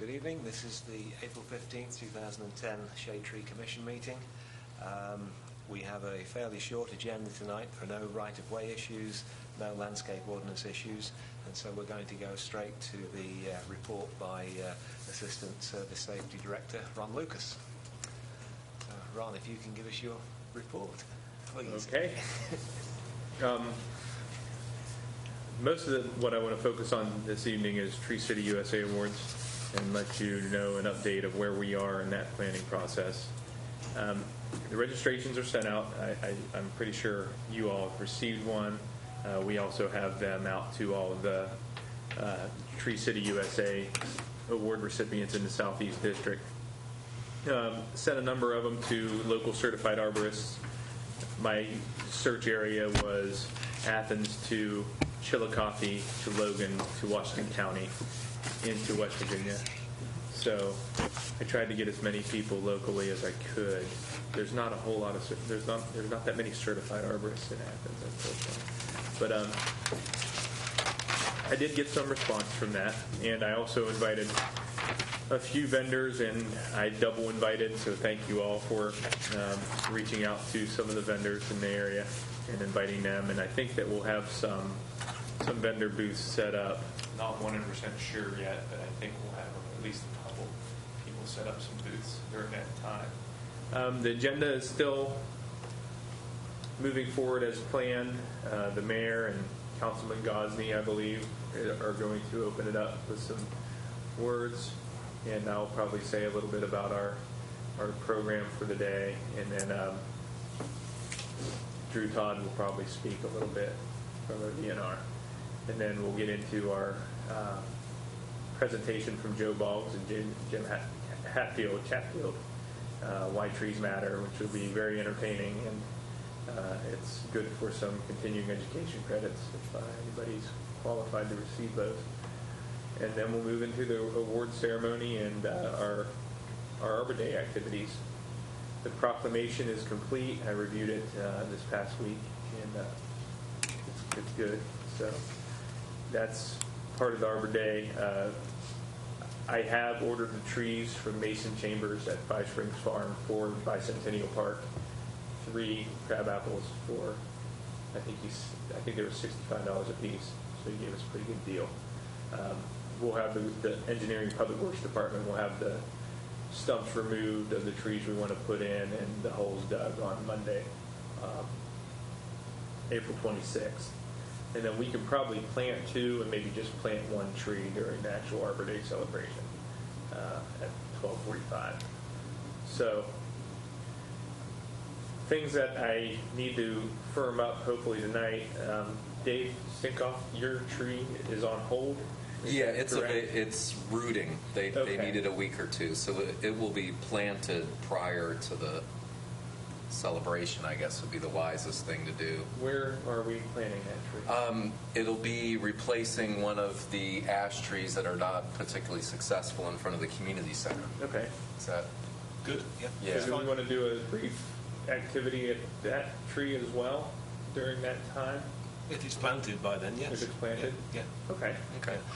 Good evening. This is the April 15th, 2010 Shade Tree Commission meeting. We have a fairly short agenda tonight. There are no right-of-way issues, no landscape ordinance issues, and so we're going to go straight to the report by Assistant Service Safety Director Ron Lucas. Ron, if you can give us your report, please. Okay. Most of what I want to focus on this evening is Tree City USA Awards and let you know an update of where we are in that planning process. The registrations are sent out. I'm pretty sure you all have received one. We also have them out to all of the Tree City USA Award recipients in the Southeast District. Sent a number of them to local certified arborists. My search area was Athens to Chillicothe to Logan to Washington County into West Virginia. So I tried to get as many people locally as I could. There's not a whole lot of there's not that many certified arborists in Athens, unfortunately. But I did get some response from that, and I also invited a few vendors, and I double invited. So thank you all for reaching out to some of the vendors in the area and inviting them. And I think that we'll have some vendor booths set up. Not 100% sure yet, but I think we'll have at least a couple people set up some booths during that time. The agenda is still moving forward as planned. The mayor and Councilman Gosney, I believe, are going to open it up with some words, and I'll probably say a little bit about our program for the day, and then Drew Todd will probably speak a little bit from our DNR. And then we'll get into our presentation from Joe Boggs and Jim Chatfield, Why Trees Matter, which will be very entertaining, and it's good for some continuing education credits if anybody's qualified to receive those. And then we'll move into the award ceremony and our Arbor Day activities. The proclamation is complete. I reviewed it this past week, and it's good. So that's part of the Arbor Day. I have ordered the trees from Mason Chambers at Five Springs Farm for Bicentennial Park. 3 crab apples for I think they were $65 a piece. So he gave us a pretty good deal. We'll have the Engineering Public Works Department will have the stumps removed of the trees we want to put in and the holes dug on Monday, April 26th. And then we can probably plant 2 and maybe just plant 1 tree during the actual Arbor Day celebration at 12:45. So things that I need to firm up hopefully tonight. Dave Stinkoff, your tree is on hold. Yeah, it's rooting. They needed a week or 2, so it will be planted prior to the celebration, I guess, would be the wisest thing to do. Where are we planting that tree? It'll be replacing one of the ash trees that are not particularly successful in front of the community center. Okay. Is that good? Yeah. Do we want to do a brief activity at that tree as well during that time? If it's planted by then, yes. If it's planted? Yeah. Okay.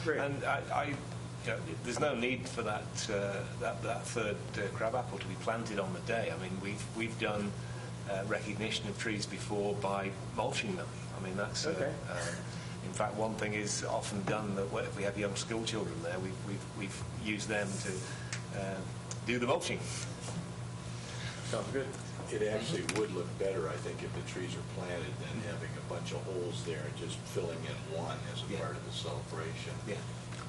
Great. And there's no need for that third crab apple to be planted on the day. I mean, we've done recognition of trees before by mulching them. I mean, that's okay. In fact, one thing is often done that if we have young school children there, we've used them to do the mulching. Sounds good. It actually would look better, I think, if the trees are planted than having a bunch of holes there and just filling in one as a part of the celebration. Yeah.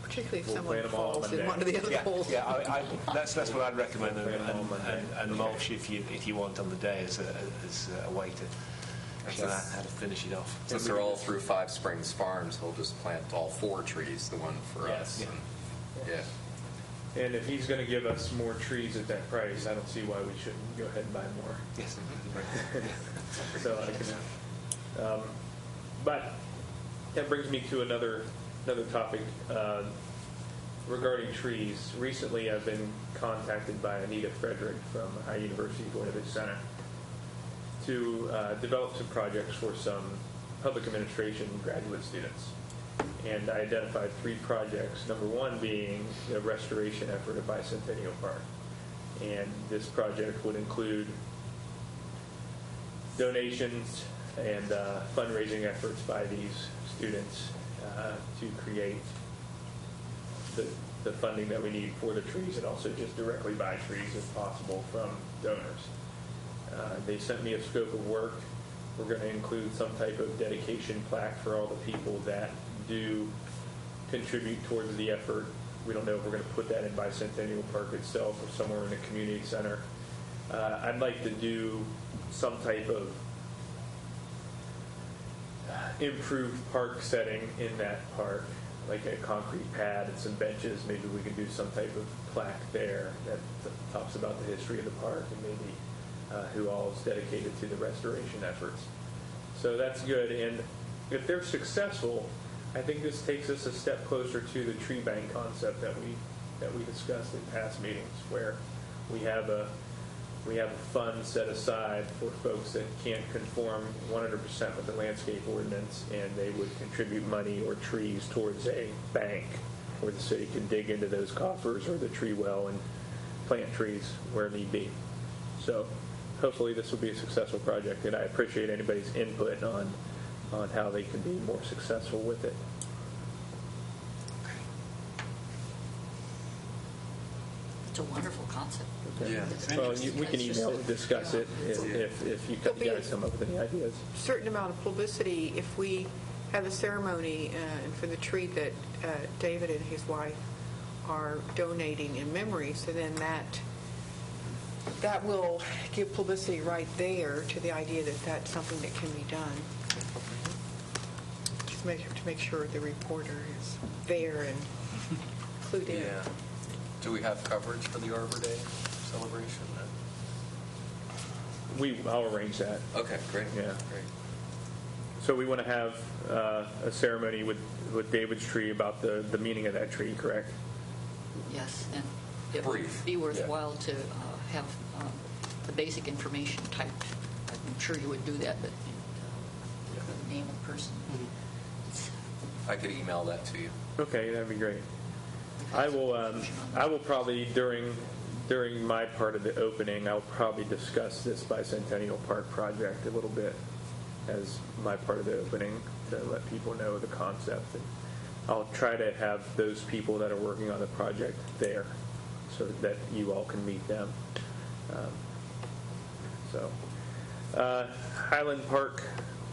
Particularly if We'll someone falls in one of the other holes. Yeah, that's what I'd recommend, and mulch if you want on the day as a way to show how to finish it off. Since they're all through Five Springs Farms, he'll just plant all 4 trees, the one for us. Yeah. And if he's going to give us more trees at that price, I don't see why we shouldn't go ahead and buy more. Yes. So I can. But that brings me to another topic regarding trees. Recently, I've been contacted by Anita Frederick from High University Voinovich Center to develop some projects for some public administration graduate students. and I identified 3 projects. Number 1 being the restoration effort at Bicentennial Park. And this project would include donations and fundraising efforts by these students to create the funding that we need for the trees, and also just directly buy trees if possible from donors. They sent me a scope of work. We're going to include some type of dedication plaque for all the people that do contribute towards the effort. We don't know if we're going to put that in Bicentennial Park itself or somewhere in the community center. I'd like to do some type of improved park setting in that park, like a concrete pad and some benches. Maybe we could do some type of plaque there that talks about the history of the park and maybe who all is dedicated to the restoration efforts. So that's good. And if they're successful, I think this takes us a step closer to the tree bank concept that we discussed in past meetings, where we have a fund set aside for folks that can't conform 100% with the landscape ordinance, and they would contribute money or trees towards a bank where the city can dig into those coffers or the tree well and plant trees where need be. So hopefully this will be a successful project, and I appreciate anybody's input on how they can be more successful with it. It's a wonderful concept. Okay. Yeah. Well, we can email and discuss it if you guys come up with any ideas. Certain amount of publicity if we have a ceremony and for the tree that David and his wife are donating in memory, so then that will give publicity right there to the idea that that's something that can be done. Just to make sure the reporter is there and clued in. Yeah. Do we have coverage for the Arbor Day celebration? I'll arrange that. Okay, great. Yeah. Great. So we want to have a ceremony with David's tree about the meaning of that tree, correct? Yes, and it Brief. would be worthwhile to have the basic information typed. I'm sure you would do that, but the name of the person. I could email that to you. Okay, that'd be great. I will probably during my part of the opening, I'll probably discuss this Bicentennial Park project a little bit as my part of the opening to let people know the concept. And I'll try to have those people that are working on the project there so that you all can meet them. Highland Park,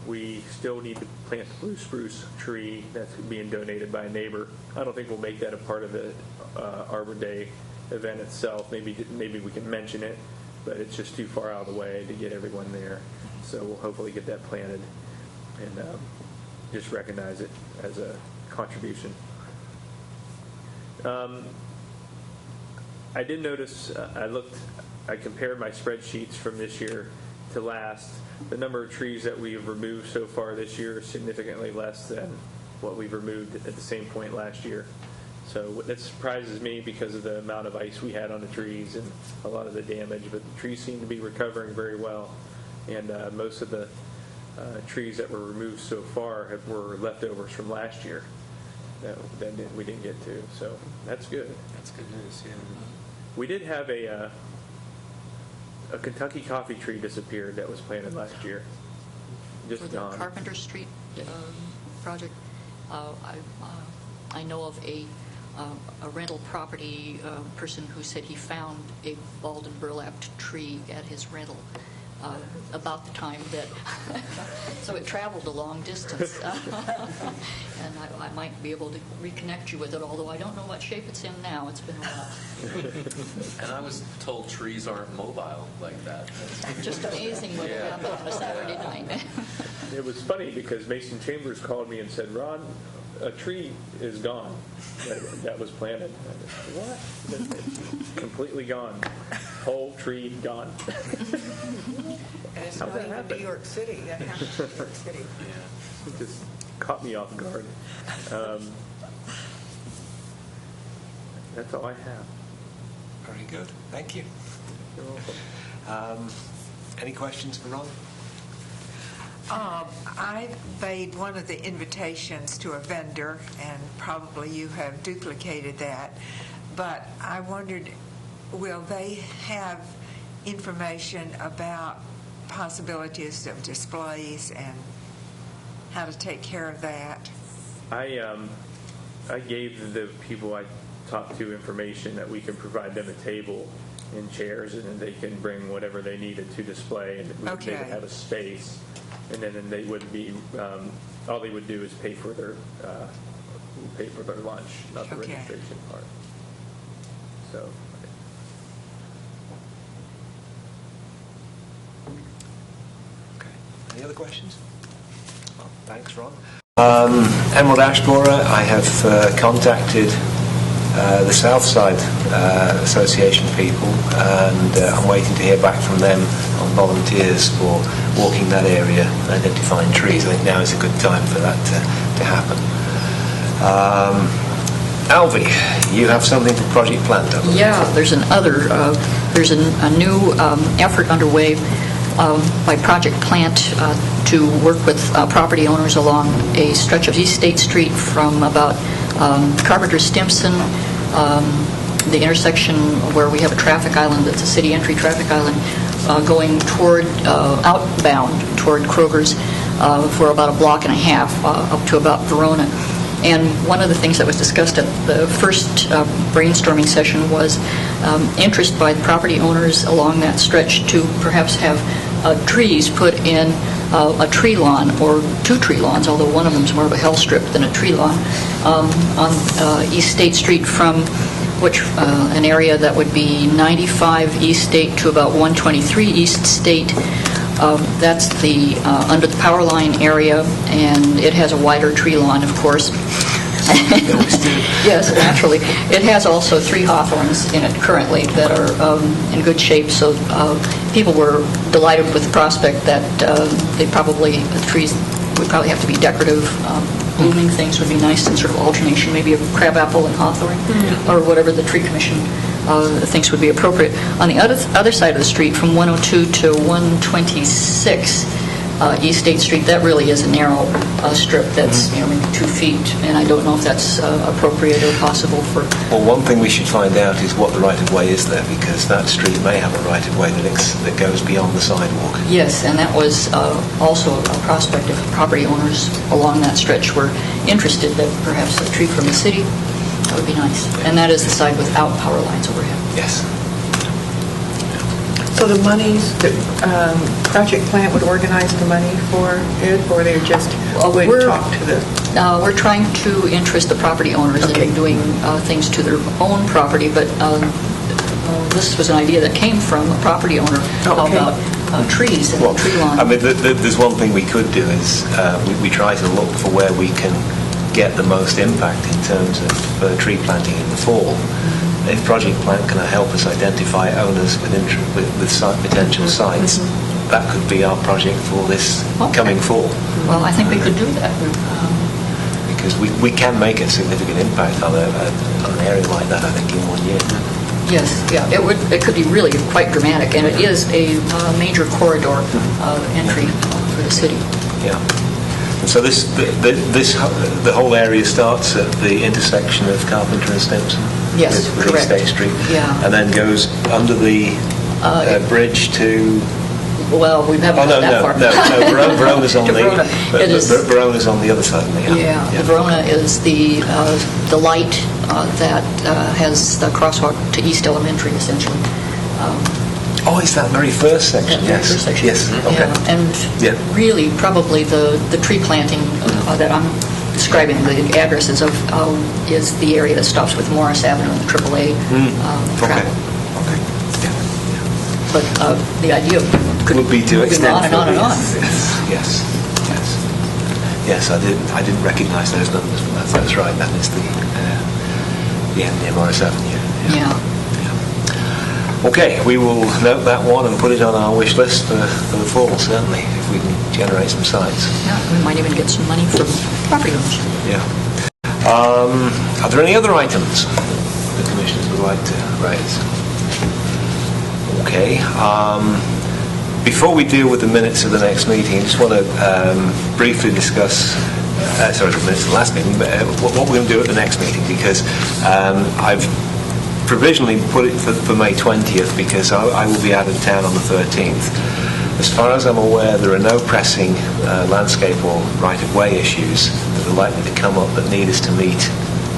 we still need to plant the blue spruce tree that's being donated by a neighbor. I don't think we'll make that a part of the Arbor Day event itself. Maybe we can mention it, but it's just too far out of the way to get everyone there. So we'll hopefully get that planted and just recognize it as a contribution. I did notice, I compared my spreadsheets from this year to last. The number of trees that we have removed so far this year is significantly less than what we've removed at the same point last year. So that surprises me because of the amount of ice we had on the trees and a lot of the damage, but the trees seem to be recovering very well. And most of the trees that were removed so far were leftovers from last year that we didn't get to. So that's good. That's good news, yeah. We did have a Kentucky coffee tree disappeared that was planted last year. Just For the gone. Carpenter Street project, I know of a rental property person who said he found a bald and burlapped tree at his rental about the time that, so it traveled a long distance. And I might be able to reconnect you with it, although I don't know what shape it's in now. It's been a while. And I was told trees aren't mobile like that. Just amazing what happened on a Saturday night. It was funny because Mason Chambers called me and said, "Ron, a tree is gone that was planted." What? It's completely gone. Whole tree gone. And it's How'd not that even happen? New York City. That happens in New York City. Yeah. It just caught me off guard. That's all I have. Very good. Thank you. You're welcome. Any questions for Ron? I made one of the invitations to a vendor, and probably you have duplicated that, but I wondered, will they have information about possibilities of displays and how to take care of that? I gave the people I talked to information that we can provide them a table and chairs, and then they can bring whatever they needed to display, and they would have a space, and then they would be all they would do is pay for their lunch, not the registration part. So. Okay. Any other questions? Well, thanks, Ron. Emerald Ash Borer, I have contacted the Southside Association people, and I'm waiting to hear back from them on volunteers for walking that area and identifying trees. I think now is a good time for that to happen. Alvy, you have something for Project Plant, don't you? Yeah, there's a new effort underway by Project Plant to work with property owners along a stretch of East State Street from about Carpenter Stimson, the intersection where we have a traffic island that's a city entry traffic island, going toward outbound toward Kroger's for about a block and a half up to about Verona. And one of the things that was discussed at the first brainstorming session was interest by property owners along that stretch to perhaps have trees put in a tree lawn or two tree lawns, although one of them is more of a hell strip than a tree lawn, on East State Street from which an area that would be 95 East State to about 123 East State. That's the under the power line area, and it has a wider tree lawn, of course. Yes, naturally. It has also 3 hawthorns in it currently that are in good shape, so people were delighted with the prospect that the trees would probably have to be decorative. Blooming things would be nice in sort of alternation, maybe a crabapple and hawthorn, or whatever the tree commission thinks would be appropriate. On the other side of the street, from 102 to 126 East State Street, that really is a narrow strip that's maybe 2 feet, and I don't know if that's appropriate or possible for... Well, one thing we should find out is what the right-of-way is there, because that street may have a right-of-way that goes beyond the sidewalk. Yes, and that was also a prospect if property owners along that stretch were interested that perhaps a tree from the city, that would be nice. And that is the side without power lines overhead. Yes. So the monies, the Project Plant would organize the money for it, or they're just going to talk to the... We're trying to interest the property owners in doing things to their own property, but this was an idea that came from a property owner about trees and tree lawn. I mean, there's one thing we could do is we try to look for where we can get the most impact in terms of tree planting in the fall. If Project Plant can help us identify owners with potential sites, that could be our project for this coming fall. Well, I think we could do that. Because we can make a significant impact on an area like that, I think, in 1 year. Yes, yeah, it could be really quite dramatic, and it is a major corridor entry for the city. Yeah. And so the whole area starts at the intersection of Carpenter and Stimson. Yes, with correct. East State Street. Yeah. And then goes under the bridge to... Well, we haven't got that far. No, Verona's on Verona. Verona's on the other side. Yeah, the Verona is the light that has the crosswalk to East Elementary, essentially. Oh, it's that very first section. Yes. First section. Yes. Okay. Yeah. And really, probably the tree planting that I'm describing the addresses of is the area that stops with Morris Avenue and the AAA travel. Okay. Yeah. But the idea would be to extend on and on and on. Yes. I didn't recognise those numbers, but that's right. That is the end near Morris Avenue. Yeah. Okay, we will note that one and put it on our wish list for the fall, certainly, if we can generate some sites. Yeah, we might even get some money from property owners. Yeah. Are there any other items the commissioners would like to raise? Okay. Before we deal with the minutes of the next meeting, I just want to briefly discuss, the minutes of the last meeting, but what we're going to do at the next meeting, because I've provisionally put it for May 20th because I will be out of town on the 13th. As far as I'm aware, there are no pressing landscape or right-of-way issues that are likely to come up that need us to meet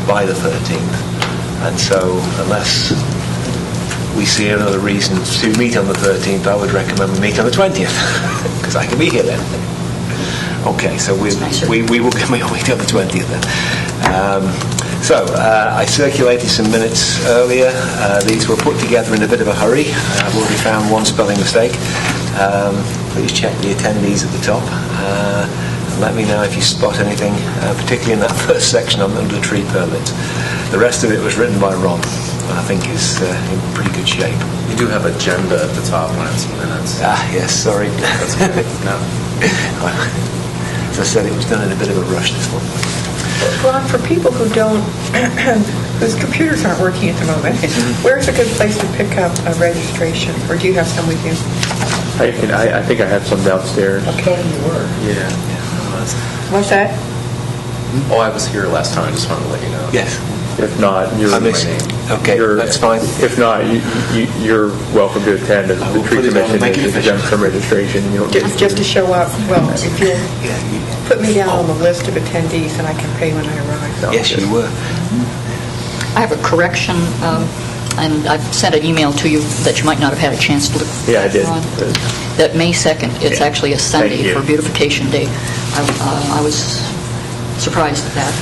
by the 13th. And so, unless we see another reason to meet on the 13th, I would recommend we meet on the 20th, because I can be here then. Okay, so we will meet on the 20th then. I circulated some minutes earlier. These were put together in a bit of a hurry. I've already found one spelling mistake. Please check the attendees at the top. And let me know if you spot anything, particularly in that first section on the tree permit. The rest of it was written by Ron, and I think is in pretty good shape. You do have agenda at the top when it's minutes. Yes, sorry. That's good. No. As I said, it was done in a bit of a rush, this one. Ron, for people who don't, whose computers aren't working at the moment, where's a good place to pick up a registration? Or do you have some with you? I think I have some downstairs. Okay. Yeah. What's that? Oh, I was here last time. I just wanted to let you know. Yes. If not, Okay, that's fine. If not, you're welcome to attend. The tree commission is exempt from registration. You don't Just to show up. Well, if you put me down on the list of attendees, and I can pay when I arrive. Yes, you were. I have a correction, and I've sent an email to you that you might not have had a chance to look at. Yeah, I did. That May 2nd, it's actually a Thank Sunday you. for Beautification Day. I was surprised at that.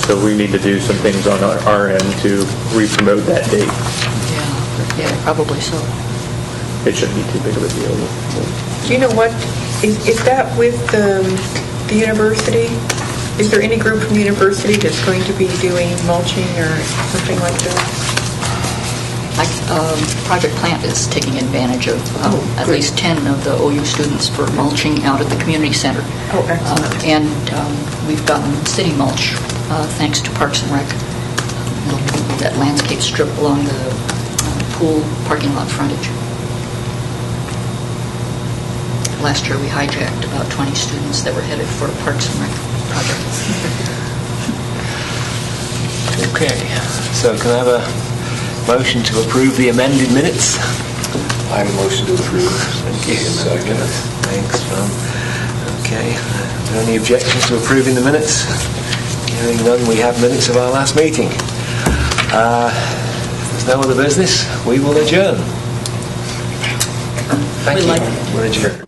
So we need to do some things on our end to re-promote that date. Yeah, probably so. It shouldn't be too big of a deal. Do you know what, is that with the university? Is there any group from the university that's going to be doing mulching or something like that? Project Plant is taking advantage of at least 10 of the OU students for mulching out at the community center. Oh, excellent. And we've gotten city mulch thanks to Parks and Rec. That landscape strip along the pool parking lot frontage. Last year we hijacked about 20 students that were headed for a Parks and Rec project. Okay, so can I have a motion to approve the amended minutes? I motion to approve. Thank you. Second. Thanks, Ron. Okay, are there any objections to approving the minutes? Hearing none, we have minutes of our last meeting. If there's no other business, we will adjourn. Thank you. We're adjourned.